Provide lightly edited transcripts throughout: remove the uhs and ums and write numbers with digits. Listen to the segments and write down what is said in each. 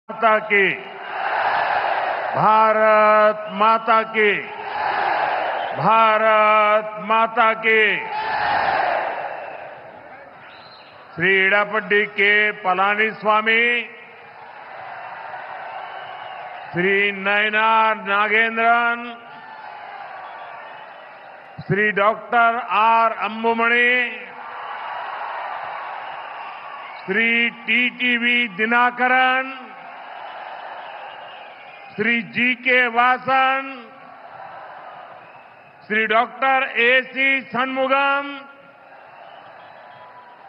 माता की, भारत माता की, भारत माता की। Shri Edappadi K Palaniswami, Shri Nainar Nagendran, Shri doctor R Anbumani, Shri TTV Dhinakaran, Shri G K Vasan, Shri doctor AC Shanmugam,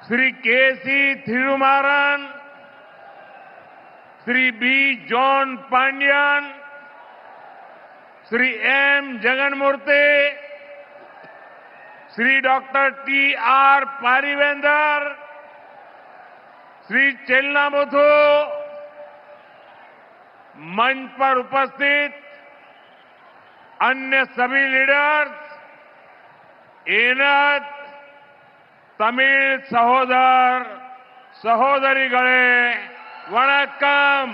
Shri KC Thirumaran, Shri B John Pandian, Shri M Jaganmoorthy, Shri doctor T R Parivendhar, Shri Chellamuthu, मंच पर उपस्थित अन्य सभी लीडर्स, एनत तमिल सहोदर सहोदरीगळे वणक्कम।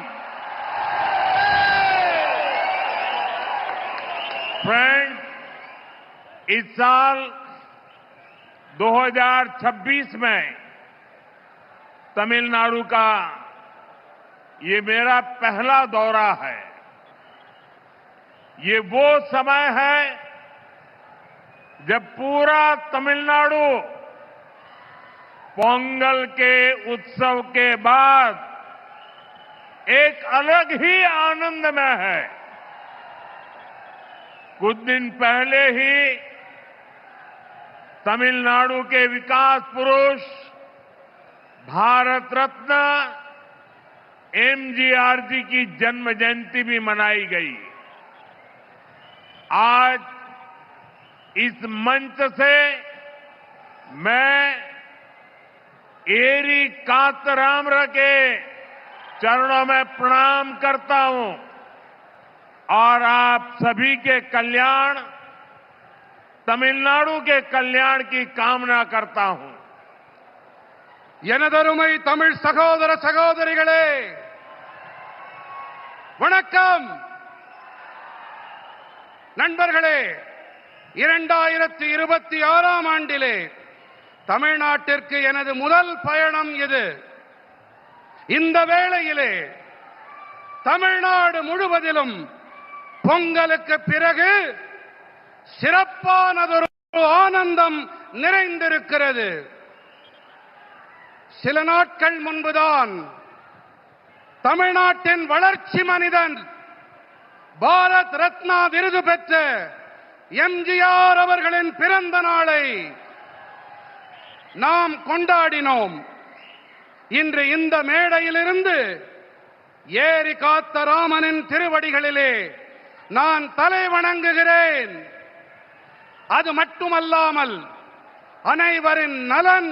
फ्रेंड्स, इस साल 2026 में तमिलनाडु का ये मेरा पहला दौरा है। ये वो समय है जब पूरा तमिलनाडु पोंगल के उत्सव के बाद एक अलग ही आनंद में है। कुछ दिन पहले ही तमिलनाडु के विकास पुरुष, भारत रत्न एमजीआर जी की जन्म जयंती भी मनाई गई। आज इस मंच से मैं एरी कातरामर के चरणों में प्रणाम करता हूं और आप सभी के कल्याण, तमिलनाडु के कल्याण की कामना करता हूं। எனதருமை தமிழ் சகோதர சகோதரிகளே, வணக்கம். நண்பர்களே, 2026ஆம் ஆண்டிலே தமிழ்நாட்டிற்கு எனது முதல் பயணம் இது. இந்த வேளையிலே தமிழ்நாடு முழுவதிலும் பொங்கலுக்கு பிறகு சிறப்பானதொரு ஆனந்தம் நிறைந்திருக்கிறது. சில நாட்கள் முன்புதான் தமிழ்நாட்டின் வளர்ச்சி மனிதன், பாரத் ரத்னா விருது பெற்ற எம்ஜிஆர் அவர்களின் பிறந்த நாளை நாம் கொண்டாடினோம். இன்று இந்த மேடையிலிருந்து ஏரி காத்த ராமனின் திருவடிகளிலே நான் தலை வணங்குகிறேன். அது மட்டுமல்லாமல் அனைவரின் நலன்,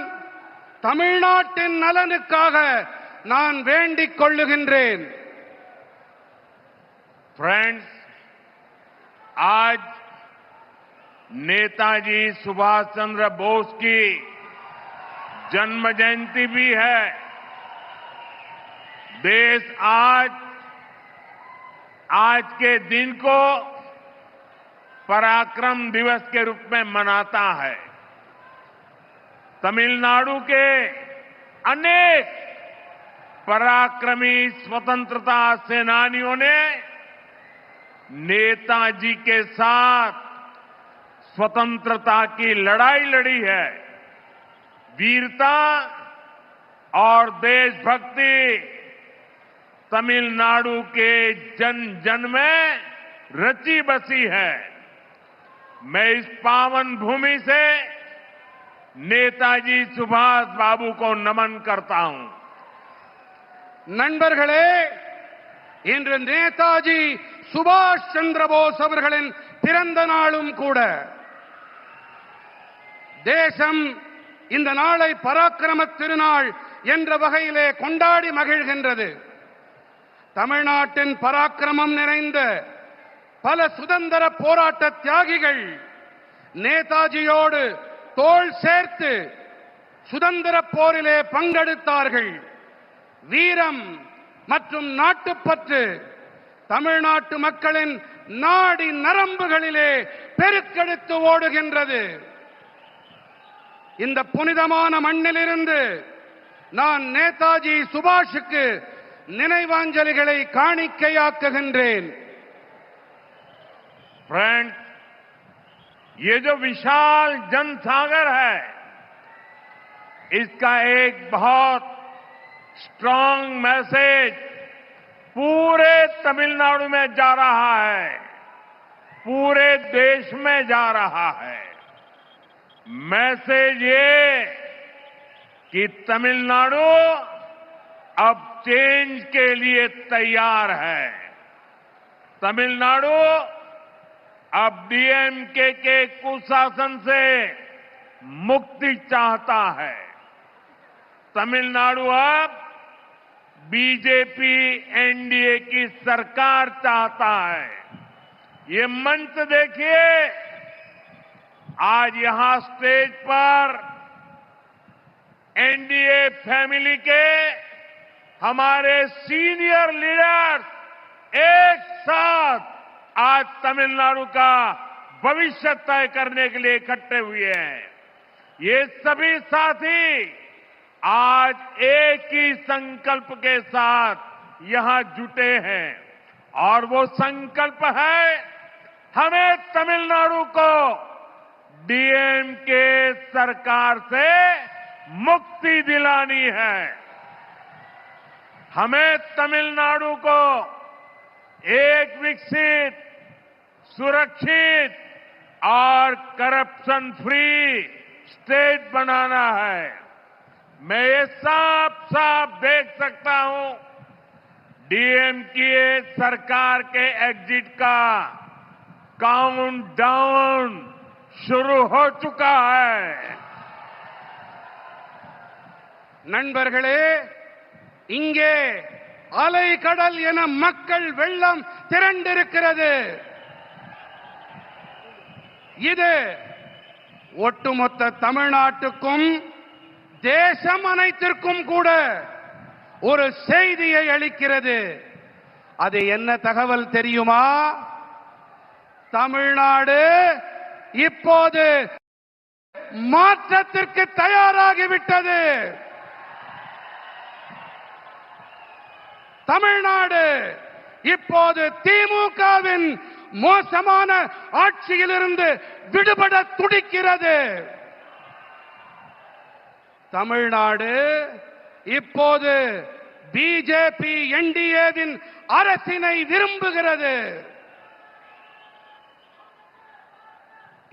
தமிழ்நாட்டின் நலனுக்காக நான் வேண்டிக் கொள்ளுகின்றேன். फ्रेंड्स, आज नेताजी सुभाष चंद्र बोस की जन्म जयंती भी है। देश आज के दिन को पराक्रम दिवस के रूप में मनाता है। तमिलनाडु के अनेक पराक्रमी स्वतंत्रता सेनानियों ने नेताजी के साथ स्वतंत्रता की लड़ाई लड़ी है। वीरता और देशभक्ति तमिलनाडु के जन जन में रची बसी है। मैं इस पावन भूमि से नेताजी सुभाष बाबू को नमन करता हूं। நண்பர்களே, இன்று நேதாஜி சுபாஷ் சந்திர போஸ் அவர்களின் பிறந்த நாளும் கூட. தேசம் இந்த நாளை பராக்கிரம திருநாள் என்ற வகையிலே கொண்டாடி மகிழ்கின்றது. தமிழ்நாட்டின் பராக்கிரமம் நிறைந்த பல சுதந்திர போராட்ட தியாகிகள் நேதாஜியோடு தோள் சேர்த்து சுதந்திர போரிலே பங்கெடுத்தார்கள். வீரம் மற்றும் நாட்டுப்பற்று தமிழ்நாட்டு மக்களின் நாடி நரம்புகளிலே பெருக்கெடுத்து ஓடுகின்றது. இந்த புனிதமான மண்ணிலிருந்து நான் நேதாஜி சுபாஷுக்கு நினைவாஞ்சலிகளை காணிக்கையாக்குகின்றேன். फ्रेंड्स, ये जो विशाल जनसागर है, इसका एक बहुत स्ट्रांग मैसेज पूरे तमिलनाडु में जा रहा है, पूरे देश में जा रहा है। मैसेज ये कि तमिलनाडु अब चेंज के लिए तैयार है। तमिलनाडु अब डीएमके के कुशासन से मुक्ति चाहता है। तमिलनाडु अब बीजेपी एनडीए की सरकार चाहता है। ये मंच देखिए, आज यहां स्टेज पर एनडीए फैमिली के हमारे सीनियर लीडर्स एक साथ आज तमिलनाडु का भविष्य तय करने के लिए इकट्ठे हुए हैं। ये सभी साथी आज एक ही संकल्प के साथ यहां जुटे हैं और वो संकल्प है, हमें तमिलनाडु को डीएमके सरकार से मुक्ति दिलानी है। हमें तमिलनाडु को एक विकसित, सुरक्षित और करप्शन फ्री स्टेट बनाना है। मैं ये साफ साफ देख सकता हूं, डीएमके सरकार के एग्जिट का काउंटडाउन शुरू हो चुका है। நண்பர்களே, இங்கே அலை கடல் என மக்கள் வெள்ளம் திரண்டிருக்கிறது. இது ஒட்டுமொத்த தமிழ்நாட்டுக்கும் தேசம் அனைத்திற்கும் கூட ஒரு செய்தியை அளிக்கிறது. அது என்ன தகவல் தெரியுமா? தமிழ்நாடு இப்போது மாற்றத்திற்கு தயாராகிவிட்டது. தமிழ்நாடு இப்போது திமுகவின் மோசமான ஆட்சியிலிருந்து விடுபட துடிக்கிறது. தமிழ்நாடு இப்போது பிஜேபி என்டிஏவின் அரசினை விரும்புகிறது.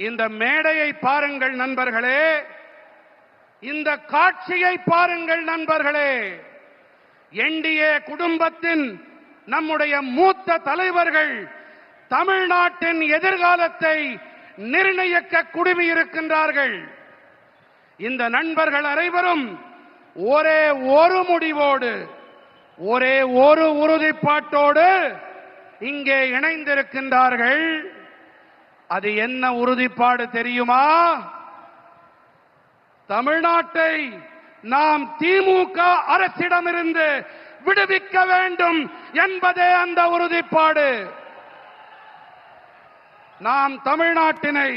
இந்த மேடையை பாருங்கள் நண்பர்களே, இந்த காட்சியை பாருங்கள் நண்பர்களே. என்டிஏ குடும்பத்தின் நம்முடைய மூத்த தலைவர்கள் தமிழ்நாட்டின் எதிர்காலத்தை நிர்ணயிக்க குழுமியிருக்கின்றார்கள். இந்த நண்பர்கள் அனைவரும் ஒரே ஒரு முடிவோடு, ஒரே ஒரு உறுதிப்பாட்டோடு இங்கே இணைந்திருக்கின்றார்கள். அது என்ன உறுதிப்பாடு தெரியுமா? தமிழ்நாட்டை நாம் திமுக அரசிடமிருந்து விடுவிக்க வேண்டும் என்பதே அந்த உறுதிப்பாடு. நாம் தமிழ்நாட்டினை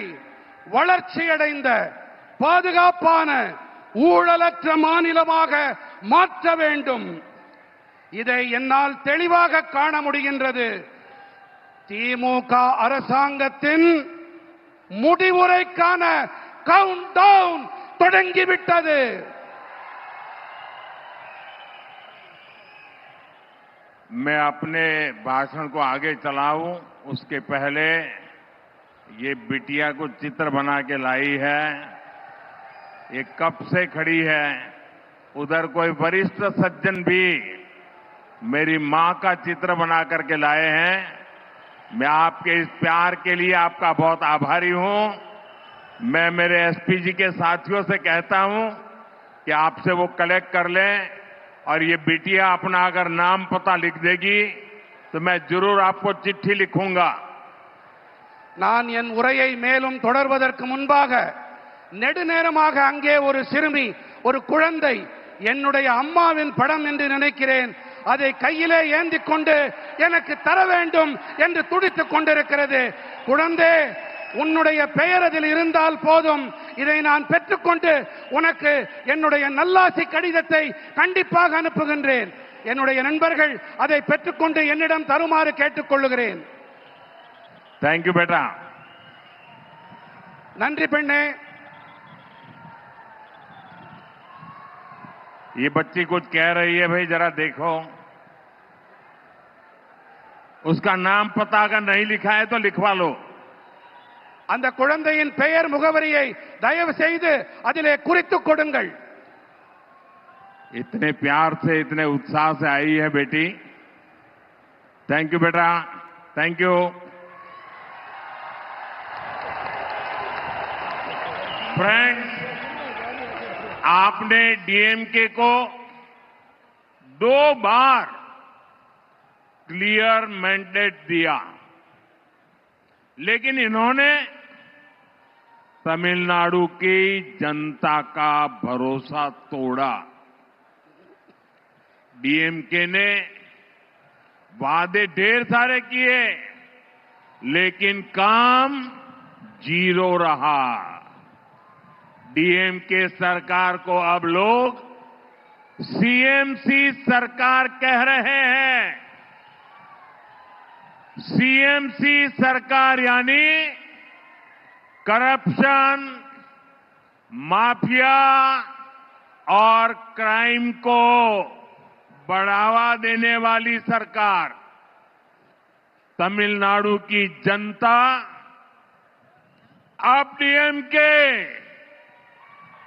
வளர்ச்சியடைந்த, பாதுகாப்பான, ஊழலற்ற மாநிலமாக மாற்ற வேண்டும். இதை என்னால் தெளிவாக காண முடிகின்றது. திமுக அரசாங்கத்தின் முடிவுரைக்கான கவுண்ட் டவுன் தொடங்கிவிட்டது. मैं अपने भाषण को आगे चलाऊं उसके पहले ये बिटिया को चित्र बना के लाई है। ये कब से खड़ी है। उधर कोई वरिष्ठ सज्जन भी मेरी मां का चित्र बना करके लाए हैं। मैं आपके इस प्यार के लिए आपका बहुत आभारी हूं। मैं मेरे एसपीजी के साथियों से कहता हूं कि आपसे वो कलेक्ट कर लें और ये बिटिया अपना अगर नाम पता लिख देगी तो मैं जरूर आपको चिट्ठी लिखूंगा। நான் என் உரையை மேலும் தொடர்வதற்கு முன்பாக நெடுநேரமாக அங்கே ஒரு சிறுமி, ஒரு குழந்தை, என்னுடைய அம்மாவின் படம் என்று நினைக்கிறேன், அதை கையிலே ஏந்திக் கொண்டு எனக்கு தர வேண்டும் என்று துடித்துக் கொண்டிருக்கிறது. குழந்தை, உன்னுடைய பெயர் அதில் இருந்தால் போதும், இதை நான் பெற்றுக்கொண்டு உனக்கு என்னுடைய நல்லாசி கடிதத்தை கண்டிப்பாக அனுப்புகின்றேன். என்னுடைய நண்பர்கள் அதை பெற்றுக்கொண்டு என்னிடம் தருமாறு கேட்டுக்கொள்ளுகிறேன். தேங்க்யூ बेटा. நன்றி பெண்ணே. ये बच्ची कुछ कह रही है, भाई जरा देखो. उसका नाम पता अगर नहीं लिखा है तो लिखवा लो. அந்த குழந்தையின் பெயர் முகவரியை தயவு செய்து அதிலே குறித்துக் கொடுங்கள். इतने प्यार से, इतने उत्साह से आई है बेटी. थैंक यू बेटा, थैंक यू. फ्रेंड्स, आपने डीएमके को 2 बार क्लियर मैंडेट दिया, लेकिन इन्होंने तमिलनाडु की जनता का भरोसा तोड़ा. डीएमके ने वादे ढेर सारे किए, लेकिन काम 0 रहा. डीएमके सरकार को अब लोग सीएमसी सरकार कह रहे हैं. सीएमसी सरकार यानी करप्शन, माफिया और क्राइम को बढ़ावा देने वाली सरकार. तमिलनाडु की जनता अब डीएमके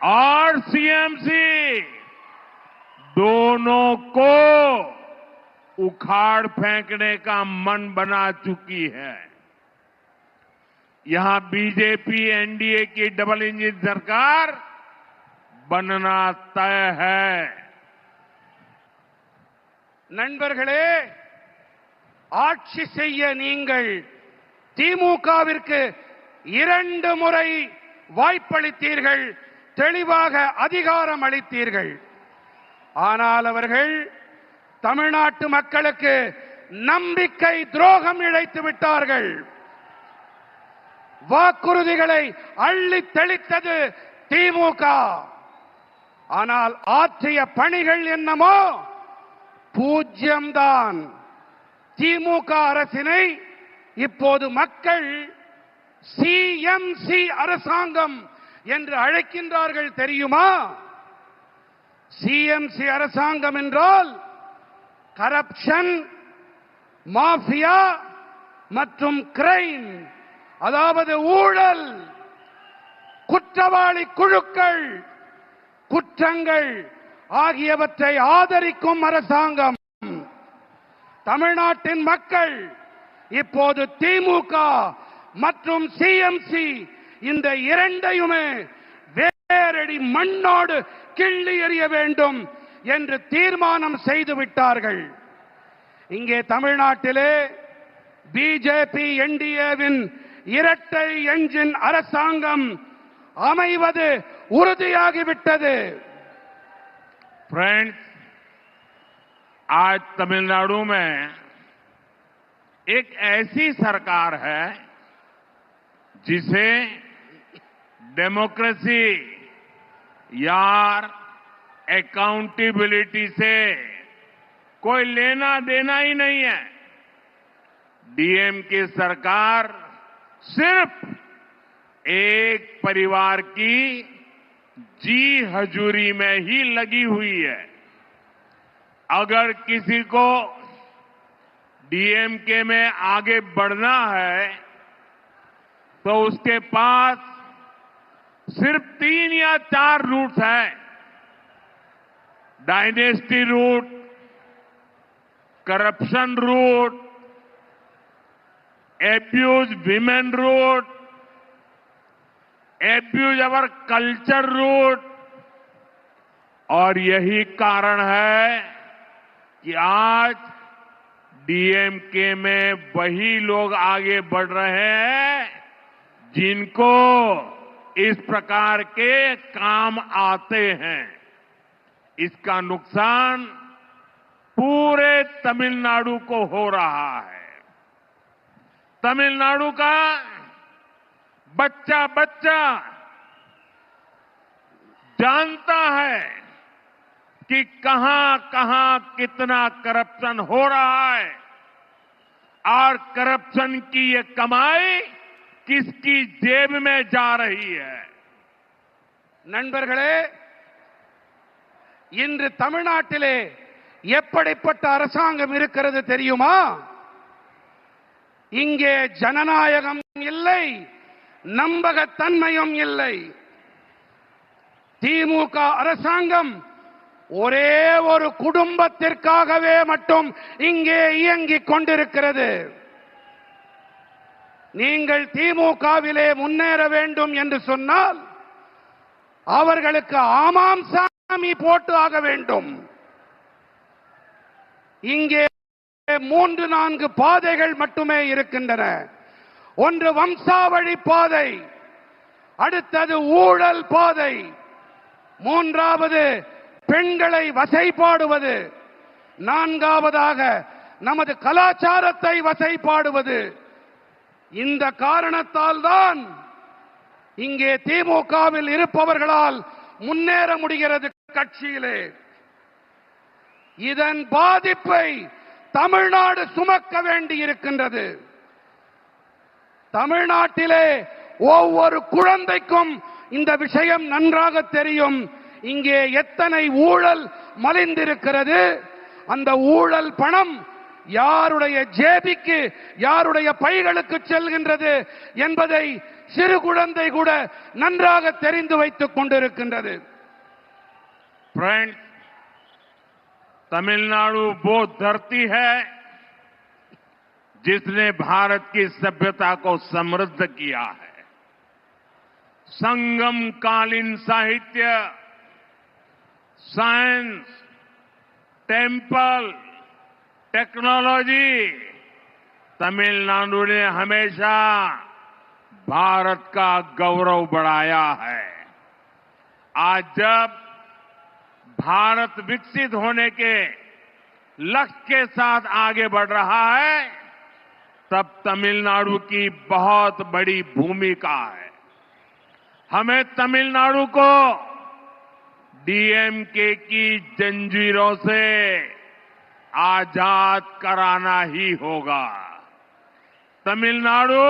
और सीएमसी दोनों को उखाड़ फेंकने का मन बना चुकी है. यहां बीजेपी एनडीए की डबल इंजन सरकार बनना तय है. நண்பர்களே, ஆட்சி செய்ய நீங்கள் திமுகவிற்கு 2 முறை வாய்ப்பளித்தீர்கள், தெளிவாக அதிகாரம் அளித்தீர்கள். ஆனால் அவர்கள் தமிழ்நாட்டு மக்களுக்கு நம்பிக்கை துரோகம் இழைத்து விட்டார்கள். வாக்குறுதிகளை அள்ளி தெளித்தது திமுக. ஆனால் ஆற்றிய பணிகள் என்னமோ பூஜ்யம்தான். திமுக அரசினை இப்போது மக்கள் சிஎம்சி அரசாங்கம் என்று அழைக்கின்றார்கள், தெரியுமா? சிஎம்சி அரசாங்கம் என்றால் கரப்ஷன், மாஃபியா மற்றும் கிரைம், அதாவது ஊழல், குற்றவாளி குழுக்கள், குற்றங்கள் ஆகியவற்றை ஆதரிக்கும் அரசாங்கம். தமிழ்நாட்டின் மக்கள் இப்போது திமுக மற்றும் சிஎம்சி இந்த இரண்டையுமே வேரடி மண்ணோடு கிள்ளி எறிய வேண்டும் என்று தீர்மானம் செய்து விட்டார்கள். இங்கே தமிழ்நாட்டிலே பிஜேபி என்டிஏவின் இரட்டை என்ஜின் அரசாங்கம் அமைவது உறுதியாகிவிட்டது. फ्रेंड्स, आज तमिलनाडु में एक ऐसी सरकार है जिसे डेमोक्रेसी यार अकाउंटेबिलिटी से कोई लेना देना ही नहीं है. डीएमके सरकार सिर्फ एक परिवार की जी हजूरी में ही लगी हुई है. अगर किसी को डीएमके में आगे बढ़ना है तो उसके पास सिर्फ 3 या 4 रूट्स हैं. Dynasty root, corruption root, abuse women root, abuse our culture root. और यही कारण है कि आज डीएमके में वही लोग आगे बढ़ रहे हैं जिनको इस प्रकार के काम आते हैं. इसका नुकसान पूरे तमिलनाडु को हो रहा है। तमिलनाडु का बच्चा बच्चा जानता है कि कहां कहां कितना करप्शन हो रहा है और करप्शन की ये कमाई किसकी जेब में जा रही है। நண்பர்களே, இன்று தமிழ்நாட்டிலே எப்படிப்பட்ட அரசாங்கம் இருக்கிறது தெரியுமா? இங்கே ஜனநாயகம் இல்லை, நம்பகத்தன்மையும் இல்லை. திமுக அரசாங்கம் ஒரே ஒரு குடும்பத்திற்காகவே மட்டும் இங்கே இயங்கிக் கொண்டிருக்கிறது. நீங்கள் திமுகவிலே முன்னேற வேண்டும் என்று சொன்னால் அவர்களுக்கு ஆமாம் சாமி போட்டு ஆக வேண்டும். இங்கே 3-4 பாதைகள் மட்டுமே இருக்கின்றன. ஒன்று வம்சாவழி பாதை, அடுத்தது ஊழல் பாதை, மூன்றாவது பெண்களை வசைபாடுவது, நான்காவதாக நமது கலாச்சாரத்தை வசைபாடுவது. இந்த காரணத்தால் தான் இங்கே திமுகவில் இருப்பவர்களால் முன்னேற முடிகிறது கட்சியிலே. இதன் பாதிப்பை தமிழ்நாடு சுமக்க வேண்டி இருக்கின்றது. தமிழ்நாட்டிலே ஒவ்வொரு குழந்தைக்கும் இந்த விஷயம் நன்றாக தெரியும். இங்கே எத்தனை ஊழல் மலிந்திருக்கிறது, அந்த ஊழல் பணம் யாருடைய ஜேபிக்கு, யாருடைய பைகளுக்கு செல்கின்றது என்பதை சிறு குழந்தை கூட நன்றாக தெரிந்து வைத்துக் கொண்டிருக்கின்றது. फ्रेंड्स, तमिलनाडु वो धरती है जिसने भारत की सभ्यता को समृद्ध किया है। संगम कालीन साहित्य, साइंस, टेम्पल, टेक्नोलॉजी, तमिलनाडु ने हमेशा भारत का गौरव बढ़ाया है। आज जब भारत विकसित होने के लक्ष्य के साथ आगे बढ़ रहा है, तब तमिलनाडु की बहुत बड़ी भूमिका है। हमें तमिलनाडु को डीएमके की जंजीरों से आजाद कराना ही होगा। तमिलनाडु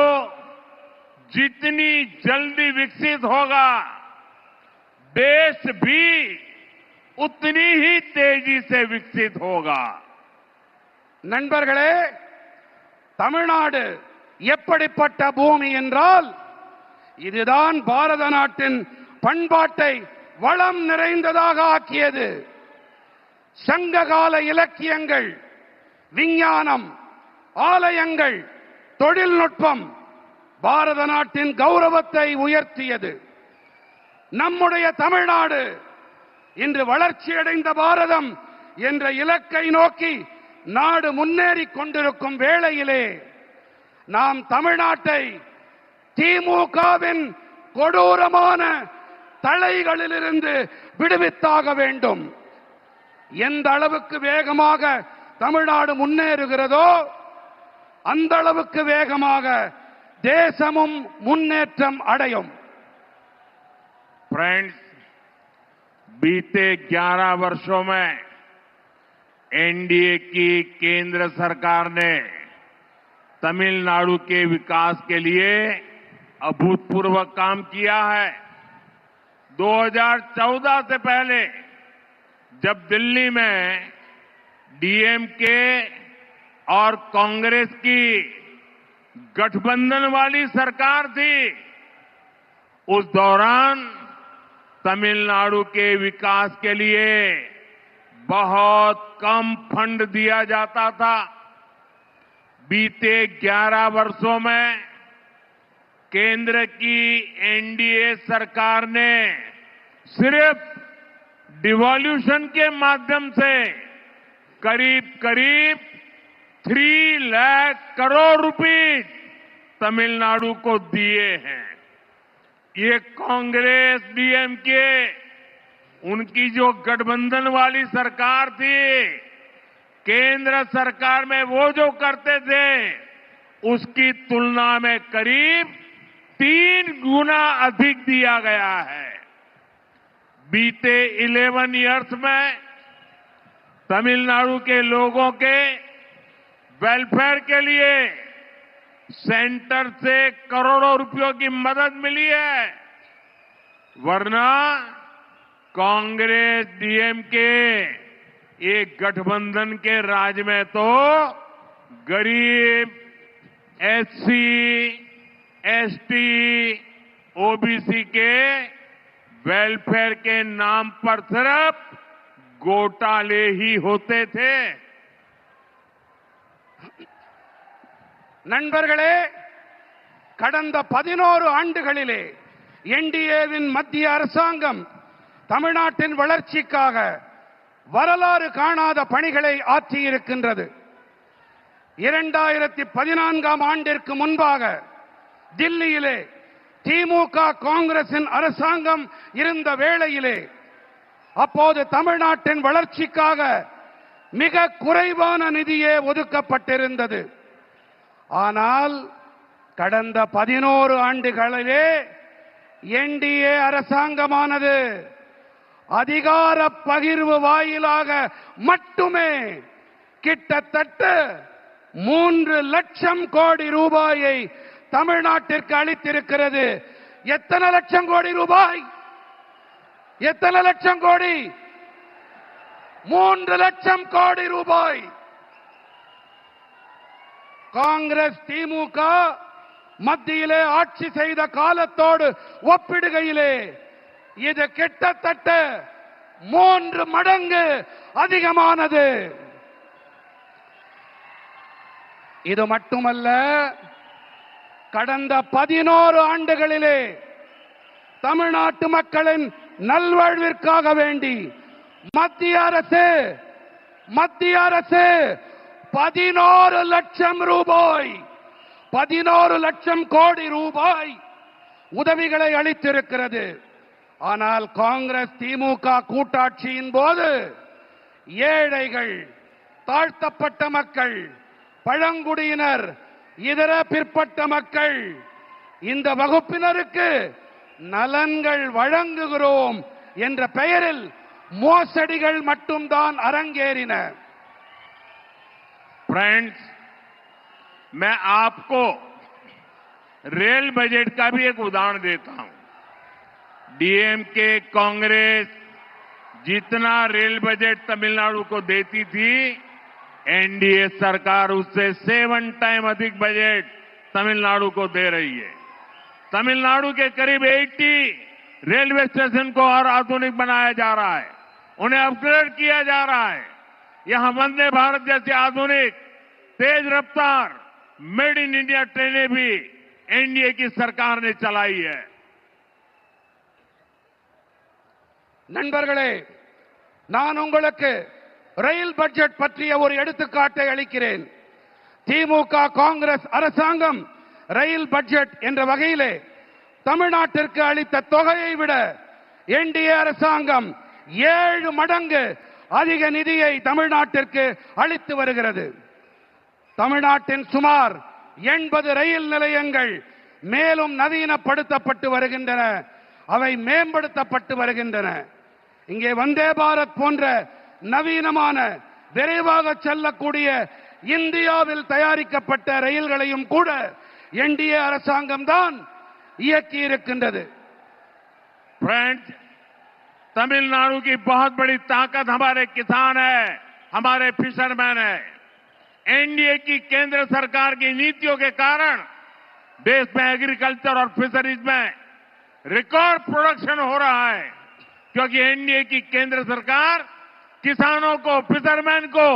जितनी जल्दी विकसित होगा, देश भी उतनी ही तेजी से विकसित होगा। நண்பர்களே, தமிழ்நாடு எப்படிப்பட்ட பூமி என்றால், இதுதான் பாரத நாட்டின் பண்பாட்டை வளம் நிறைந்ததாக ஆக்கியது. சங்ககால இலக்கியங்கள், விஞ்ஞானம், ஆலயங்கள், தொழில்நுட்பம் பாரத நாட்டின் கௌரவத்தை உயர்த்தியது. நம்முடைய தமிழ்நாடு இன்று வளர்ச்சியடைந்த பாரதம் என்ற இலக்கை நோக்கி நாடு முன்னேறிக் கொண்டிருக்கும் வேளையிலே நாம் தமிழ்நாட்டை திமுகவின் கொடூரமான தலைகளிலிருந்து விடுவித்தாக வேண்டும். எந்த அளவுக்கு வேகமாக தமிழ்நாடு முன்னேறுகிறதோ அந்த அளவுக்கு வேகமாக தேசமும் முன்னேற்றம் அடையும். फ्रेंड्स, बीते 11 वर्षों में एनडीए की केंद्र सरकार ने तमिलनाडु के विकास के लिए अभूतपूर्व काम किया है। 2014 से पहले जब दिल्ली में डीएमके और कांग्रेस की गठबंधन वाली सरकार थी, उस दौरान तमिलनाडु के विकास के लिए बहुत कम फंड दिया जाता था। बीते 11 वर्षों में केंद्र की एनडीए सरकार ने सिर्फ डिवॉल्यूशन के माध्यम से करीब करीब 3 लाख करोड़ रुपए तमिलनाडु को दिए हैं। ये कांग्रेस डीएमके उनकी जो गठबंधन वाली सरकार थी, केंद्र सरकार में वो जो करते थे उसकी तुलना में करीब 3 गुना अधिक दिया गया है। बीते 11 इयर्स में तमिलनाडु के लोगों के वेलफेयर के लिए सेंटर से करोड़ों रुपयों की मदद मिली है, वरना कांग्रेस डीएमके एक गठबंधन के राज में तो गरीब, एससी, एसटी, ओबीसी के वेलफेयर के नाम पर सिर्फ घोटाले ही होते थे। நண்பர்களே, கடந்த 11 ஆண்டுகளிலே என்டிஏவின் மத்திய அரசாங்கம் தமிழ்நாட்டின் வளர்ச்சிக்காக வரலாறு காணாத பணிகளை ஆற்றியிருக்கின்றது. 2014ஆம் ஆண்டிற்கு முன்பாக தில்லியிலே திமுக காங்கிரசின் அரசாங்கம் இருந்த வேளையிலே அப்போது தமிழ்நாட்டின் வளர்ச்சிக்காக மிக குறைவான நிதியே ஒதுக்கப்பட்டிருந்தது. ஆனால் கடந்த 11 ஆண்டுகளிலே என்டிஏ அரசாங்கமானது அதிகார பகிர்வு வாயிலாக மட்டுமே கிட்டத்தட்ட 3 லட்சம் கோடி ரூபாயை தமிழ்நாட்டிற்கு அளித்திருக்கிறது. எத்தனை லட்சம் கோடி ரூபாய்? எத்தனை லட்சம் கோடி? 3 லட்சம் கோடி ரூபாய். காங்கிரஸ் திமுக மத்தியிலே ஆட்சி செய்த காலத்தோடு ஒப்பிடுகையிலே இது கிட்டத்தட்ட 3 மடங்கு அதிகமானது. இது மட்டுமல்ல, கடந்த 11 ஆண்டுகளிலே தமிழ்நாட்டு மக்களின் நல்வாழ்விற்காக வேண்டி மத்திய அரசு 11 லட்சம் ரூபாய் 11 லட்சம் கோடி ரூபாய் உதவிகளை அளித்திருக்கிறது. ஆனால் காங்கிரஸ் திமுக கூட்டாட்சியின் போது ஏழைகள், தாழ்த்தப்பட்ட மக்கள், பழங்குடியினர், இதர பிற்பட்ட மக்கள், இந்த வகுப்பினருக்கு நலன்கள் வழங்குகிறோம் என்ற பெயரில் மோசடிகள் மட்டும்தான் அரங்கேறின. फ्रेंड्स, मैं आपको रेल बजट का भी एक उदाहरण देता हूं। डीएमके कांग्रेस जितना रेल बजट तमिलनाडु को देती थी, एनडीए सरकार उससे 7 टाइम अधिक बजट तमिलनाडु को दे रही है। तमिलनाडु के करीब 80 रेलवे स्टेशन को और आधुनिक बनाया जा रहा है, उन्हें अपग्रेड किया जा रहा है। यहां वंदे भारत जैसी आधुनिक तेज रफ्तार मेड इन इंडिया ट्रेनें भी एनडीए की सरकार ने चलाई है। நண்பர்களே, நான் உங்களுக்கு ரயில் பட்ஜெட் பற்றிய ஒரு எடுத்துக்காட்டை அளிக்கிறேன். திமுக காங்கிரஸ் அரசாங்கம் ரயில் பட்ஜெட் என்ற வகையிலே தமிழ்நாட்டிற்கு அளித்த தொகையை விட என்டிஏ அரசாங்கம் 7 மடங்கு அதிக நிதியை தமிழ்நாட்டிற்கு அளித்து வருகிறது. தமிழ்நாட்டின் சுமார் 80 ரயில் நிலையங்கள் மேலும் நவீனப்படுத்தப்பட்டு வருகின்றன, அவை மேம்படுத்தப்பட்டு வருகின்றன. இங்கே வந்தே பாரத் போன்ற நவீனமான விரைவாக செல்லக்கூடிய இந்தியாவில் தயாரிக்கப்பட்ட ரயில்களையும் கூட என்டிஏ அரசாங்கம் தான் இயக்கி இருக்கின்றது. फ्रेंड्स, तमिलनाडु की बहुत बड़ी ताकत हमारे किसान है, हमारे फिशरमैन है। एनडीए की केंद्र सरकार की नीतियों के कारण देश में एग्रीकल्चर और फिशरीज में रिकॉर्ड प्रोडक्शन हो रहा है, क्योंकि एनडीए की केंद्र सरकार किसानों को, फिशरमैन को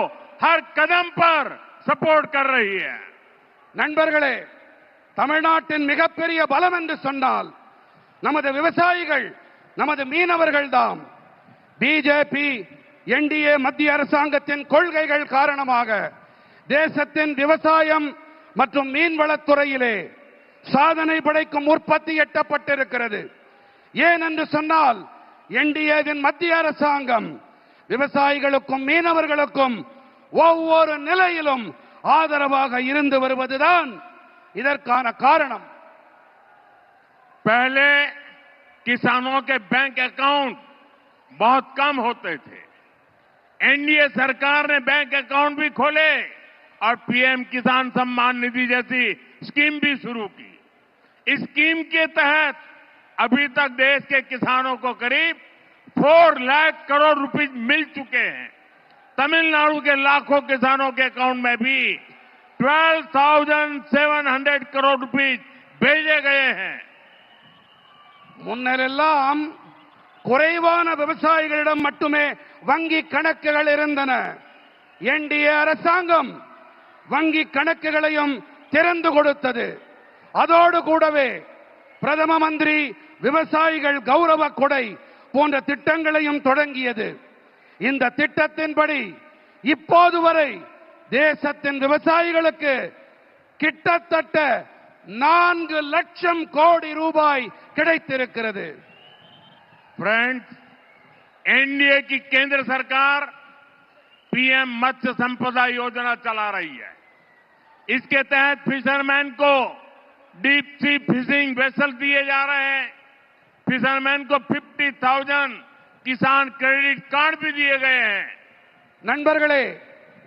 हर कदम पर सपोर्ट कर रही है. நண்பர்களே, தமிழ்நாட்டின் மிகப்பெரிய பலம் என்று சொன்னால் நமது விவசாயிகள், நமது மீனவர்கள் தான். பிஜேபி என்டிஏ மத்திய அரசாங்கத்தின் கொள்கைகள் காரணமாக தேசத்தின் விவசாயம் மற்றும் மீன்வளத்துறையிலே சாதனை படைக்கும் உற்பத்தி எட்டப்பட்டிருக்கிறது. ஏன் என்று சொன்னால் என்டிஏவின் மத்திய அரசாங்கம் விவசாயிகளுக்கும் மீனவர்களுக்கும் ஒவ்வொரு நிலையிலும் ஆதரவாக இருந்து வருவதுதான் இதற்கான காரணம். पहले किसानों के बैंक अकाउंट बहुत कम होते थे। एनडीए सरकार ने बैंक अकाउंट भी खोले और पीएम किसान सम्मान निधि जैसी स्कीम भी शुरू की। इस स्कीम के तहत अभी तक देश के किसानों को करीब 4 लाख करोड़ रुपए मिल चुके हैं। तमिलनाडु के लाखों किसानों के अकाउंट में भी 12,700 करोड़ रुपए भेजे गए हैं। முன்னெல்லாம் குறைவான விவசாயிகளிடம் மட்டுமே வங்கி கணக்குகள் இருந்தன. என்டிஏ அரசாங்கம் வங்கி கணக்குகளையும் திறந்து கொடுத்தது. அதோடு கூடவே பிரதம மந்திரி விவசாயிகள் கௌரவ கொடை போன்ற திட்டங்களையும் தொடங்கியது. இந்த திட்டத்தின்படி இப்போது வரை தேசத்தின் விவசாயிகளுக்கு கிட்டத்தட்ட 4 லட்சம் கோடி ரூபாய் கிடைத்திருக்கிறது. फ्रेंड्स, एनडीए की केंद्र सरकार पीएम मत्स्य संपदा योजना चला रही है। इसके तहत फिशरमैन को डीप सी फिशिंग वेसल दिए जा रहे हैं। फिशरमैन को 50,000 किसान क्रेडिट कार्ड भी दिए गए हैं। நண்பர்களே,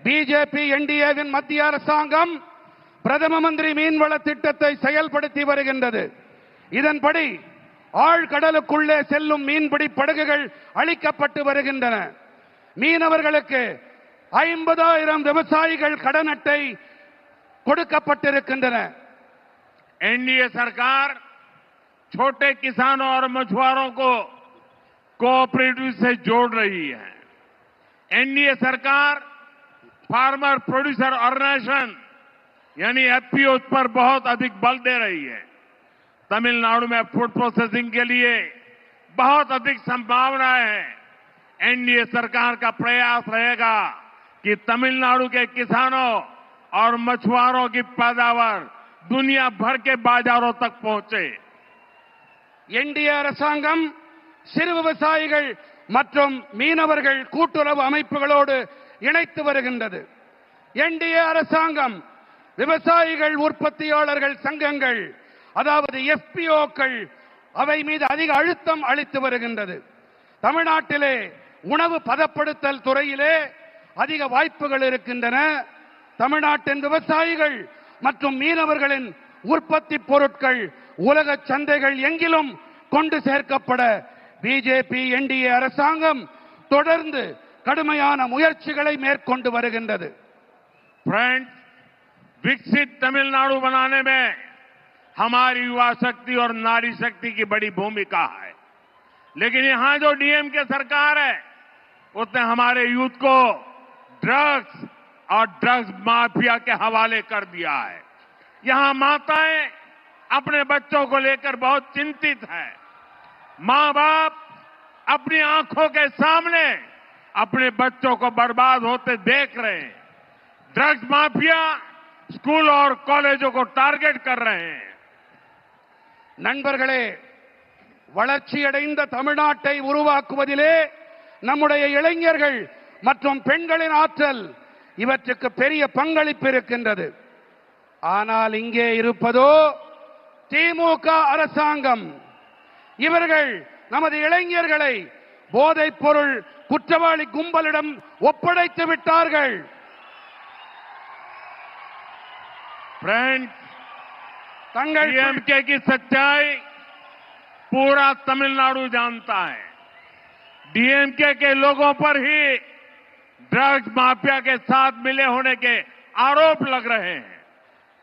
பிஜேபி என்டிஏவின் மத்திய அரசாங்கம் பிரதம மந்திரி மீன்வள திட்டத்தை செயல்படுத்தி வருகின்றது. இதன்படி ஆழ்கடலுக்குள்ளே செல்லும் மீன்பிடி படகுகள் அளிக்கப்பட்டு வருகின்றன. மீனவர்களுக்கு 50,000 விவசாயிகள் கடன் அட்டை கொடுக்கப்பட்டிருக்கின்றன. एनडीए सरकार छोटे किसानों और मछुआरों को कोऑपरेटिव से जोड़ रही है। एनडीए सरकार फार्मर प्रोड्यूसर ऑर्गेनाइजेशन यानी एफपीओ पर बहुत अधिक बल दे रही है। तमिलनाडु में फूड प्रोसेसिंग के लिए बहुत अधिक संभावनाएं हैं। एनडीए सरकार का प्रयास रहेगा कि तमिलनाडु के किसानों और मछुआरों की पैदावार दुनिया भर के बाजारों तक पहुंचे। என்டிஏ அரசாங்கம் சிறு விவசாயிகள் மற்றும் மீனவர்கள் கூட்டுறவு அமைப்புகளோடு இணைத்து வருகின்றது. என்டிஏ அரசாங்கம் விவசாயிகள் உற்பத்தியாளர்கள் சங்கங்கள், அதாவது எஃபிஓக்கள், அவை மீது அதிக அழுத்தம் அளித்து வருகின்றது. தமிழ்நாட்டிலே உணவு பதப்படுத்தல் துறையிலே அதிக வாய்ப்புகள் இருக்கின்றன. தமிழ்நாட்டின் விவசாயிகள் மற்றும் மீனவர்களின் உற்பத்தி பொருட்கள் உலக சந்தைகள் எங்கிலும் கொண்டு சேர்க்கப்பட பிஜேபி என்டிஏ அரசாங்கம் தொடர்ந்து கடுமையான முயற்சிகளை மேற்கொண்டு வருகின்றது. फ्रेंड्स, विकसित तमिलनाडु बनाने में हमारी युवा शक्ति और नारी शक्ति की बड़ी भूमिका है। लेकिन यहां जो डीएमके सरकार है उसने हमारे यूथ को ड्रग्स और ड्रग्स माफिया के हवाले कर दिया है। यहां माताएं अपने बच्चों को लेकर बहुत चिंतित हैं। मां बाप अपनी आंखों के सामने अपने बच्चों को बर्बाद होते देख रहे हैं। ड्रग्स माफिया स्कूल और कॉलेजों को टारगेट कर रहे हैं। நண்பர்களே, வளர்ச்சியடைந்த தமிழ்நாட்டை உருவாக்குவதிலே நம்முடைய இளைஞர்கள் மற்றும் பெண்களின் ஆற்றல் இவற்றுக்கு பெரிய பங்களிப்பு இருக்கின்றது. ஆனால் இங்கே இருப்பதோ திமுக அரசாங்கம். இவர்கள் நமது இளைஞர்களை போதைப் பொருள் குற்றவாளி கும்பலிடம் ஒப்படைத்து விட்டார்கள். फ्रेंड्स, डीएमके की सच्चाई पूरा तमिलनाडु जानता है। डीएमके के लोगों पर ही ड्रग्स माफिया के साथ मिले होने के आरोप लग रहे हैं।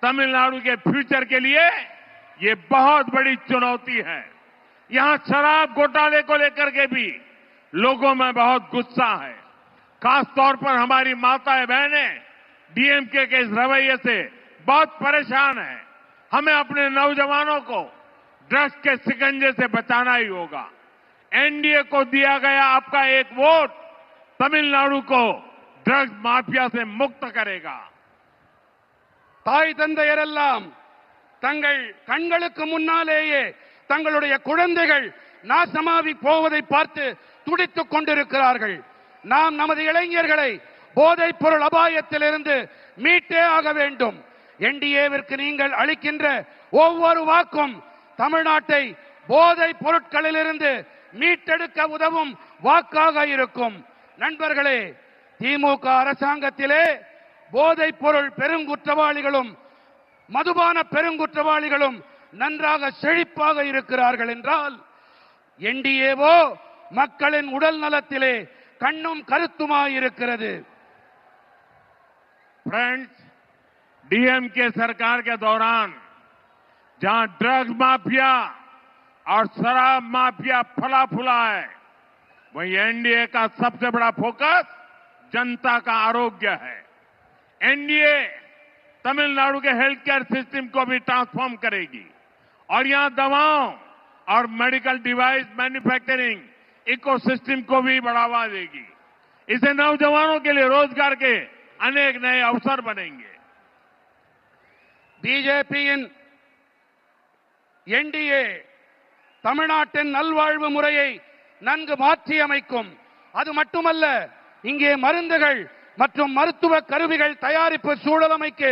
तमिलनाडु के फ्यूचर के लिए ये बहुत बड़ी चुनौती है। यहां शराब घोटाले को लेकर के भी लोगों में बहुत गुस्सा है। खासतौर पर हमारी माताएं बहनें डीएमके के इस रवैये से बहुत परेशान हैं। हमें अपने नौजवानों को ड्रग्स के शिकंजे से बचाना ही होगा। एनडीए को दिया गया आपका एक वोट तमिलनाडु को ड्रग्स माफिया से मुक्त करेगा। தாய் தந்தையரெல்லாம் தங்கள் கண்களுக்கு முன்னாலேயே தங்களுடைய குழந்தைகள் நாசமாகி போவதை பார்த்து துடித்துக் கொண்டிருக்கிறார்கள். நாம் நமது இளைஞர்களை போதைப் பொருள் அபாயத்திலிருந்து மீட்டே ஆக வேண்டும். என்டிஏவிற்கு நீங்கள் அளிக்கின்ற ஒவ்வொரு வாக்கும் தமிழ்நாட்டை போதைப் பொருட்களிலிருந்து மீட்டெடுக்க உதவும் வாக்காக இருக்கும். நண்பர்களே, திமுக அரசாங்கத்திலே போதைப் பொருள் பெருங்குற்றவாளிகளும் மதுபான பெருங்குற்றவாளிகளும் நன்றாக செழிப்பாக இருக்கிறார்கள் என்றால், என்டிஏவோ மக்களின் உடல் நலத்திலே கண்ணும் கருத்துமாயிருக்கிறது. फ्रेंड्स, डीएमके सरकार के दौरान जहां ड्रग्स माफिया और शराब माफिया फला फूला है, वहीं एनडीए का सबसे बड़ा फोकस जनता का आरोग्य है। एनडीए तमिलनाडु के हेल्थ केयर सिस्टम को भी ट्रांसफॉर्म करेगी और यहां दवाओं और मेडिकल डिवाइस मैन्युफैक्चरिंग इकोसिस्टम को भी बढ़ावा देगी। इससे नौजवानों के लिए रोजगार के अनेक नए अवसर बनेंगे। பிஜேபியின் என்டிஏ தமிழ்நாட்டின் நல்வாழ்வு முறையை நன்கு மாற்றியமைக்கும். அது மட்டுமல்ல, இங்கே மருந்துகள் மற்றும் மருத்துவ கருவிகள் தயாரிப்பு சூழலமைக்கு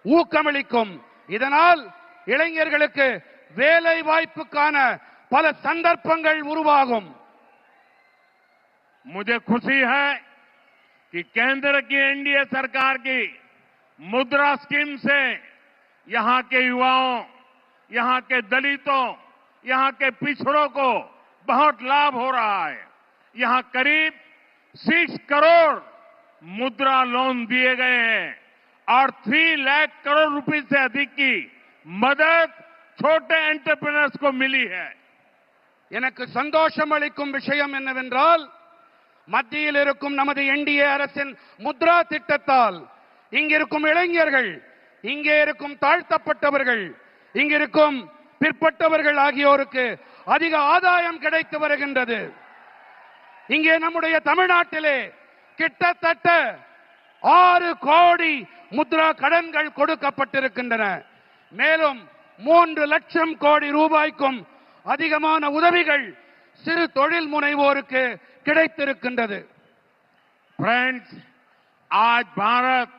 ஊக்கமளிக்கும். இதனால் இளைஞர்களுக்கு வேலை வாய்ப்புக்கான பல சந்தர்ப்பங்கள் உருவாகும். मुझे खुशी है कि केंद्र की एनडीए सरकार की मुद्रा स्कीम से यहां के युवाओं, यहां के दलितों, यहां के पिछड़ों को बहुत लाभ हो रहा है। यहां करीब 6 करोड़ मुद्रा लोन दिए गए हैं और 3 लाख करोड़ रुपए से अधिक की मदद छोटे एंटरप्रेन्योर्स को मिली है। எனக்கு சந்தோஷம் அளிக்கும் விஷயம் என்னவென்றால், மத்தியில் இருக்கும் நமது என்டிஏ அரசின் முத்ரா திட்டத்தால் இங்கிருக்கும் இளைஞர்கள், இங்கே இருக்கும் தாழ்த்தப்பட்டவர்கள், இங்கிருக்கும் பிற்பட்டவர்கள் ஆகியோருக்கு அதிக ஆதாயம் கிடைத்து வருகின்றது. இங்கே நம்முடைய தமிழ்நாட்டிலே கிட்டத்தட்ட 6 கோடி முத்ரா கடன்கள் கொடுக்கப்பட்டிருக்கின்றன. மேலும் 3 லட்சம் கோடி ரூபாய்க்கும் அதிகமான உதவிகள் சிறு தொழில் முனைவோருக்கு கிடைத்திருக்கின்றது. फ्रेंड्स, आज भारत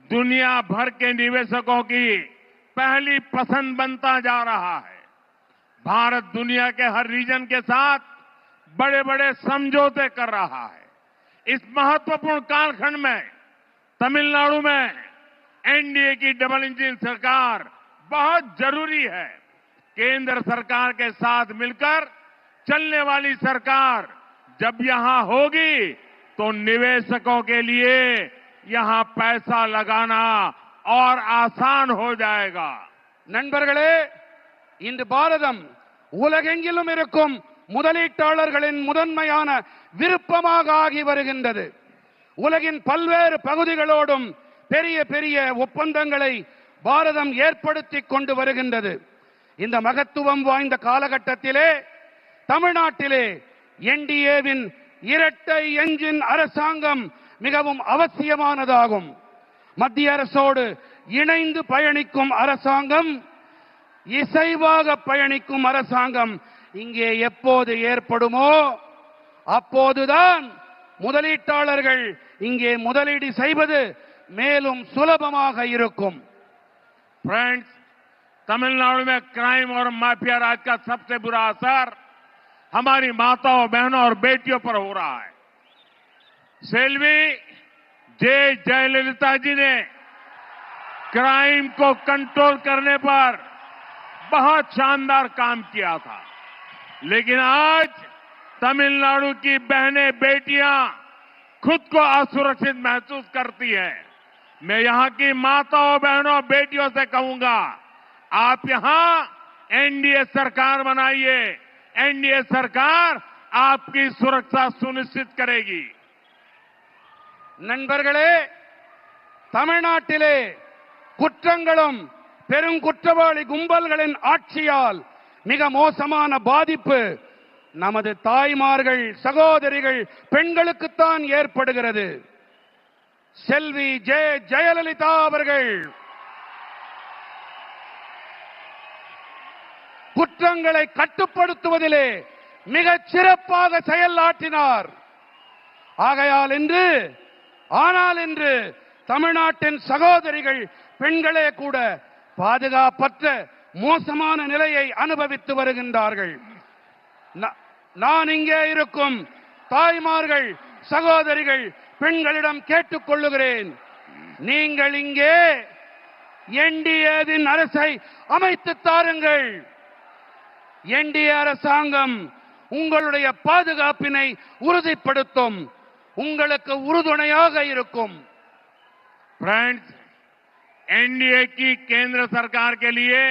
दुनिया भर के निवेशकों की पहली पसंद बनता जा रहा है। भारत दुनिया के हर रीजन के साथ बड़े बड़े समझौते कर रहा है। इस महत्वपूर्ण कालखंड में तमिलनाडु में एनडीए की डबल इंजन सरकार बहुत जरूरी है। केंद्र सरकार के साथ मिलकर चलने वाली सरकार जब यहां होगी तो निवेशकों के लिए यहां पैसा लगाना और आसान हो जाएगा। நண்பர்களே, இன்று பாரதம் உலகெங்கிலும் இருக்கும் முதலீட்டாளர்களின் முதன்மையான விருப்பமாக ஆகி வருகின்றது. உலகின் பல்வேறு பகுதிகளோடும் பெரிய பெரிய ஒப்பந்தங்களை பாரதம் ஏற்படுத்திக் கொண்டு வருகின்றது. இந்த மகத்துவம் வாய்ந்த காலகட்டத்திலே தமிழ்நாட்டிலே என்டிஏவின் இரட்டை என்ஜின் அரசாங்கம் மிகவும் அவசியமானதாகும். மத்திய அரசோடு இணைந்து பயணிக்கும் அரசாங்கம், இசைவாக பயணிக்கும் அரசாங்கம் இங்கே எப்போது ஏற்படுமோ அப்போதுதான் முதலீட்டாளர்கள் இங்கே முதலீடு செய்வது மேலும் சுலபமாக இருக்கும். फ्रेंड्स, तमिलनाडु में क्राइम और माफिया राज का सबसे बुरा असर हमारी माताओं, बहनों और बेटियों पर हो रहा है। सेल्वी जयललिता जी ने क्राइम को कंट्रोल करने पर बहुत शानदार काम किया था, लेकिन आज तमिलनाडु की बहनें, बेटियां खुद को असुरक्षित महसूस करती हैं। मैं यहां की माताओं, बहनों, बेटियों से कहूंगा, आप यहां एनडीए सरकार बनाइए। एनडीए सरकार आपकी सुरक्षा सुनिश्चित करेगी। நண்பர்களே, தமிழ்நாட்டிலே குற்றங்களும் பெருங்குற்றவாளி கும்பல்களின் ஆட்சியால் மிக மோசமான பாதிப்பு நமது தாய்மார்கள், சகோதரிகள், பெண்களுக்குத்தான் ஏற்படுகிறது. செல்வி ஜெயலலிதா அவர்கள் குற்றங்களை கட்டுப்படுத்துவதிலே மிகச் சிறப்பாக செயலாற்றினார். ஆகையால் இன்று ஆனால் இன்று தமிழ்நாட்டின் சகோதரிகள் பெண்களே கூட பாதுகாப்பற்ற மோசமான நிலையை அனுபவித்து வருகின்றார்கள். நான் இங்கே இருக்கும் தாய்மார்கள், சகோதரிகள், பெண்களிடம் கேட்டுக் கொள்ளுகிறேன், நீங்கள் இங்கே என்டிஏவின் அரசை அமைத்து தாருங்கள். என்டிஏ அரசாங்கம் உங்களுடைய பாதுகாப்பினை உறுதிப்படுத்தும், உங்களுக்கு உறுதுணையாக இருக்கும். फ्रेंड्स, एनडीए की केंद्र सरकार के लिए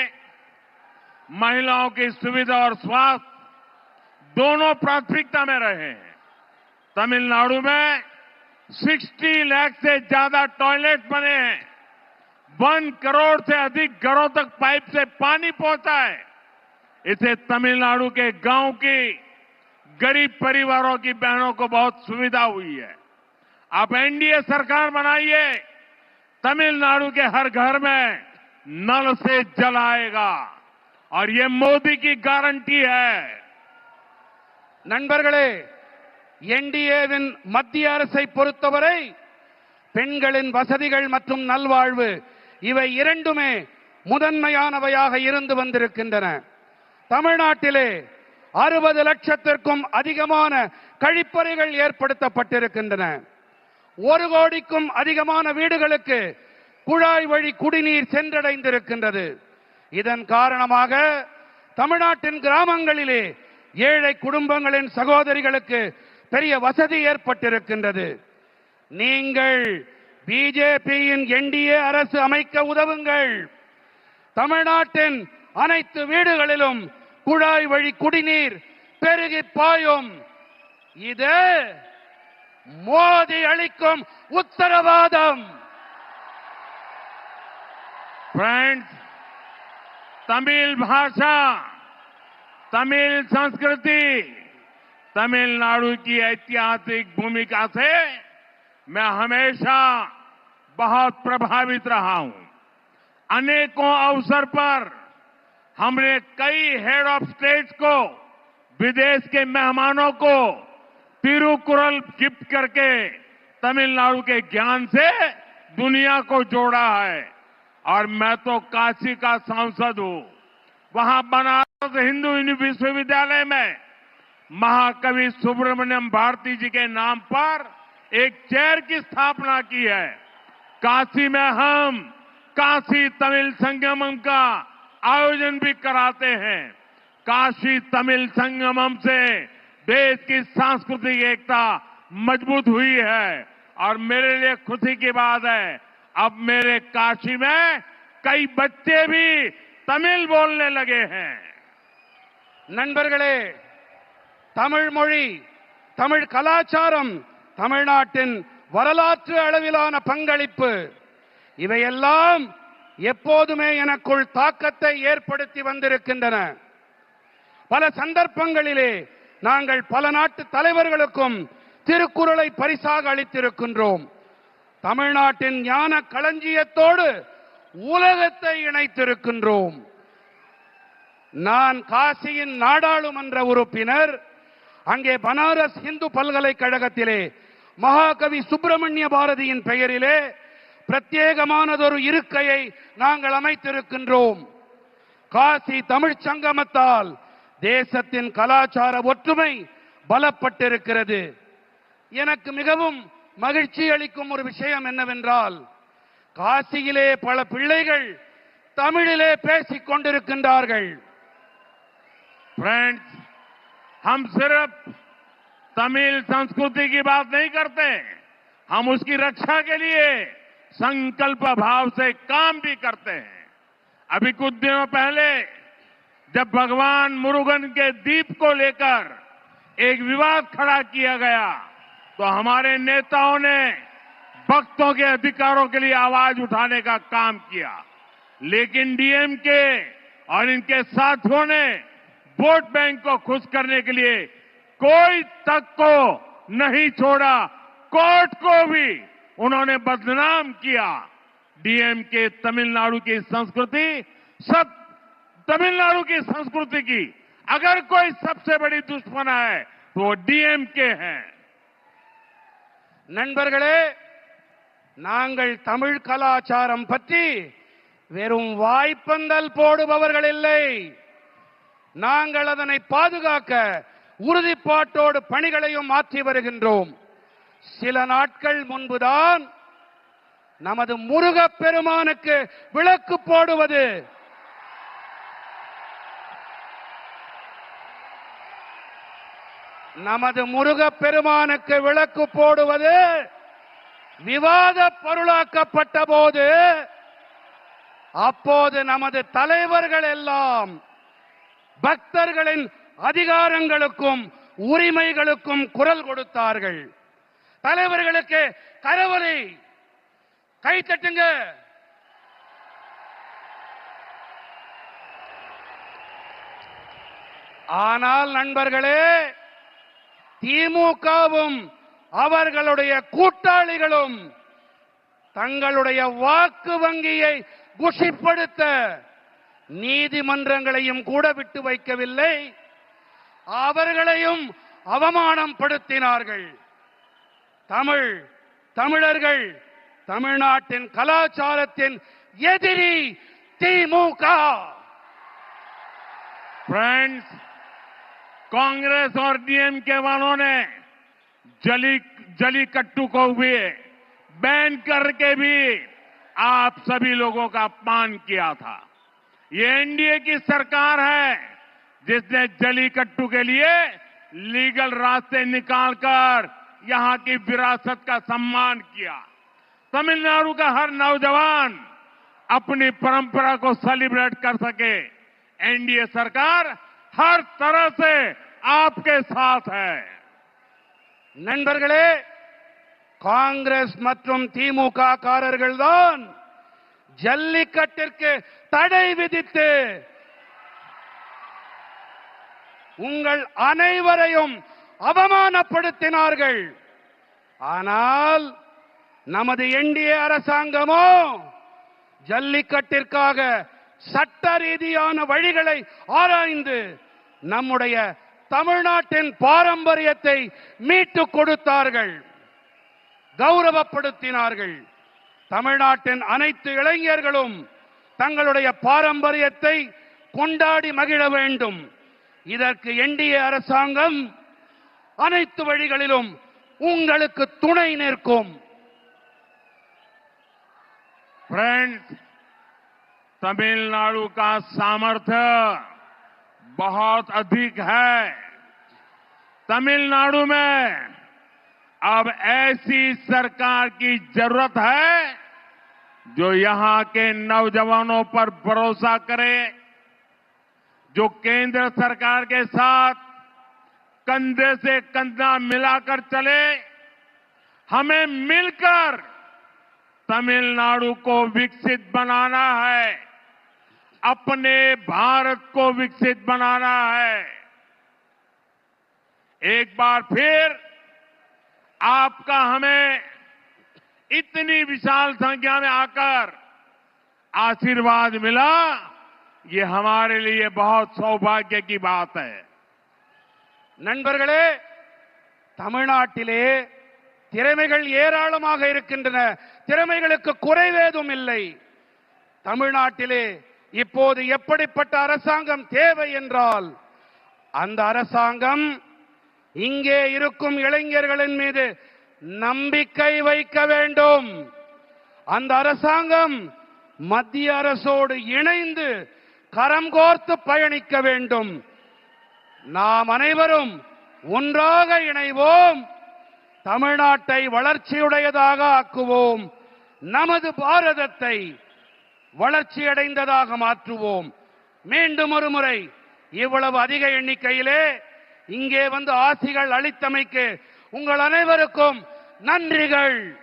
महिलाओं की सुविधा और स्वास्थ्य दोनों प्राथमिकता में रहे हैं। तमिलनाडु में 60 लाख से ज्यादा टॉयलेट बने हैं, 1 करोड़ से अधिक घरों तक पाइप से पानी पहुंचा है। इससे तमिलनाडु के गांव की गरीब परिवारों की बहनों को बहुत सुविधा हुई है। आप एनडीए सरकार बनाइए, तमिलनाडु के हर घर में नल से जल आएगा और ये मोदी की गारंटी है। நண்பர்களே, என்டிஏவின் மத்திய அரசை பொறுத்தவரை பெண்களின் வசதிகள் மற்றும் நல்வாழ்வு இவை இரண்டுமே முதன்மையானவையாக இருந்து வந்திருக்கின்றன. தமிழ்நாட்டிலே 60 லட்சத்திற்கும் அதிகமான கழிப்பறைகள் ஏற்படுத்தப்பட்டிருக்கின்றன. 1 கோடிக்கும் அதிகமான வீடுகளுக்கு குழாய் வழி குடிநீர் சென்றடைந்திருக்கின்றது. இதன் காரணமாக தமிழ்நாட்டின் கிராமங்களிலே ஏழை குடும்பங்களின் சகோதரிகளுக்கு பெரிய வசதி ஏற்பட்டிருக்கின்றது. நீங்கள் பிஜேபியின் என்டிஏ அரசு அமைக்க உதவுங்கள். தமிழ்நாட்டின் அனைத்து வீடுகளிலும் குழாய் வழி குடிநீர் பெருகி பாயும். இது மோடி அளிக்கும் உத்தரவாதம். फ्रेंड्स, तमिल भाषा, तमिल संस्कृति, तमिलनाडु की ऐतिहासिक भूमिका से मैं हमेशा बहुत प्रभावित रहा हूं। अनेकों अवसर पर हमने कई हेड ऑफ स्टेट्स को, विदेश के मेहमानों को तिरुकुरल गिफ्ट करके तमिलनाडु के ज्ञान से दुनिया को जोड़ा है। और मैं तो काशी का सांसद हूं। वहां बनारस हिंदू विश्वविद्यालय में महाकवि सुब्रमण्यम भारती जी के नाम पर एक चेयर की स्थापना की है। काशी में हम काशी तमिल संगमम का आयोजन भी कराते हैं। काशी तमिल संगमम से देश की सांस्कृतिक एकता मजबूत हुई है और मेरे लिए खुशी की बात है, अब मेरे काशी में कई बच्चे भी तमिल बोलने लगे हैं। நண்பர்களே, தமிழ் மொழி, தமிழ் கலாச்சாரம், தமிழ்நாட்டின் வரலாற்று அளவிலான பங்களிப்பு இவையெல்லாம் எப்போதுமே எனக்குள் தாக்கத்தை ஏற்படுத்தி வந்திருக்கின்றன. பல சந்தர்ப்பங்களிலே நாங்கள் பல நாட்டு தலைவர்களுக்கும் திருக்குறளை பரிசாக அளித்திருக்கின்றோம். தமிழ்நாட்டின் ஞான களஞ்சியத்தோடு உலகத்தை இணைத்திருக்கின்றோம். நான் காசியின் நாடாளுமன்ற உறுப்பினர். அங்கே பனாரஸ் இந்து பல்கலைக்கழகத்திலே மகாகவி சுப்பிரமணிய பாரதியின் பெயரிலே பிரத்யேகமானதொரு இருக்கையை நாங்கள் அமைத்திருக்கின்றோம். காசி தமிழ்ச் சங்கமத்தால் தேசத்தின் கலாச்சார ஒற்றுமை பலப்பட்டிருக்கிறது. எனக்கு மிகவும் மகிழ்ச்சி அளிக்கும் ஒரு விஷயம் என்னவென்றால், காசியிலே பல பிள்ளைகள் தமிழிலே பேசிக் கொண்டிருக்கின்றார்கள். फ्रेंड्स, हम सिर्फ तमिल संस्कृति की बात नहीं करते, हम उसकी रक्षा के लिए संकल्प भाव से काम भी करते हैं। अभी कुछ दिनों पहले जब भगवान मुरुगन के द्वीप को लेकर एक विवाद खड़ा किया गया तो हमारे नेताओं ने भक्तों के अधिकारों के लिए आवाज उठाने का काम किया, लेकिन डीएमके और इनके साथियों ने वोट बैंक को खुश करने के लिए कोई तक को नहीं छोड़ा, कोर्ट को भी उन्होंने बदनाम किया। डीएमके तमिलनाडु की संस्कृति, सब तमिलनाडु की संस्कृति की अगर कोई सबसे बड़ी दुश्मन है तो वो डीएमके है। நண்பர்களே, நாங்கள் தமிழ் கலாச்சாரம் பற்றி வெறும் வாய்ப்பந்தல் போடுபவர்கள் இல்லை. நாங்கள் அதனை பாதுகாக்க உறுதிப்பாட்டோடு பணிகளையும் மாற்றி வருகின்றோம். சில நாட்கள் முன்புதான் நமது முருகப் பெருமானுக்கு விளக்கு போடுவது விவாத பொருளாக்கப்பட்ட போது அப்போது நமது தலைவர்கள் எல்லாம் பக்தர்களின் அதிகாரங்களுக்கும் உரிமைகளுக்கும் குரல் கொடுத்தார்கள். தலைவர்களுக்கு கரவொலி, கை தட்டுங்க. ஆனால் நண்பர்களே, திமுகவும் அவர்களுடைய கூட்டாளிகளும் தங்களுடைய வாக்கு வங்கியை குஷிப்படுத்த நீதிமன்றங்களையும் கூட விட்டு வைக்கவில்லை. அவர்களையும் அவமானம் படுத்தினார்கள். தமிழர்கள் தமிழ்நாட்டின் கலாச்சாரத்தின் எதிரி திமுக. फ्रेंड्स, कांग्रेस और डीएमके वालों ने जलीकट्टू को भी बैन करके भी आप सभी लोगों का अपमान किया था। ये एनडीए की सरकार है जिसने जलीकट्टू के लिए लीगल रास्ते निकालकर यहां की विरासत का सम्मान किया। तमिलनाडु का हर नौजवान अपनी परंपरा को सेलिब्रेट कर सके। एनडीए सरकार हर तरह से आपके साथ है। நண்பர்களே, காங்கிரஸ் மற்றும் திமுக காரர்கள் தான் ஜல்லிக்கட்டிற்கு தடை விதித்து உங்கள் அனைவரையும் அவமானப்படுத்தினார்கள். ஆனால் நமது என்டிஏ அரசாங்கமோ ஜல்லிக்கட்டிற்காக சட்ட ரீதியான வழிகளை ஆராய்ந்து நம்முடைய தமிழ்நாட்டின் பாரம்பரியத்தை மீட்டுக் கொடுத்தார்கள், கௌரவப்படுத்தினார்கள். தமிழ்நாட்டின் அனைத்து இளைஞர்களும் தங்களுடைய பாரம்பரியத்தை கொண்டாடி மகிழ வேண்டும். இதற்கு என்டிஏ அரசாங்கம் அனைத்து வழிகளிலும் உங்களுக்கு துணை நிற்கும். फ्रेंड्स, तमिलनाडु का सामर्थ्य बहुत अधिक है। तमिलनाडु में अब ऐसी सरकार की जरूरत है जो यहां के नौजवानों पर भरोसा करे, जो केंद्र सरकार के साथ कंधे से कंधा मिलाकर चले। हमें मिलकर तमिलनाडु को विकसित बनाना है, अपने भारत को विकसित बनाना है। एक बार फिर आपका हमें इतनी विशाल संख्या में आकर आशीर्वाद मिला, ये हमारे लिए बहुत सौभाग्य की बात है। நண்பர்களே, தமிழ்நாட்டிலே திறமைகள் ஏராளமாக இருக்கின்றன. திறமைகளுக்கு குறைவேதும் இல்லை. தமிழ்நாட்டிலே இப்போது எப்படிப்பட்ட அரசாங்கம் தேவை என்றால், அந்த அரசாங்கம் இங்கே இருக்கும் இளைஞர்களின் மீது நம்பிக்கை வைக்க வேண்டும். அந்த அரசாங்கம் மத்திய அரசோடு இணைந்து கரம் கோர்த்து பயணிக்க வேண்டும். நாம் அனைவரும் ஒன்றாக இணைவோம், தமிழ்நாட்டை வளர்ச்சியுடையதாக ஆக்குவோம், நமது பாரதத்தை வளர்ச்சியடைந்ததாக மாற்றுவோம். மீண்டும் ஒரு முறை இவ்வளவு அதிக எண்ணிக்கையிலே இங்கே வந்து ஆசிகள் அளித்தமைக்கு உங்கள் அனைவருக்கும் நன்றிகள்.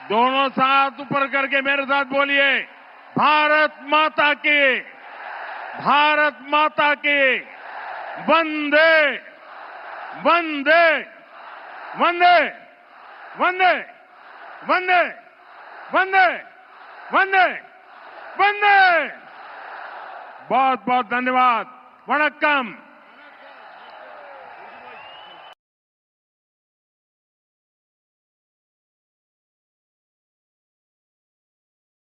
दोनों साथ ऊपर करके मेरे साथ बोलिए, भारत माता की, भारत माता की, वंदे वंदे वंदे वंदे वंदे वंदे वंदे वंदे। बहुत बहुत धन्यवाद। वणक्कम।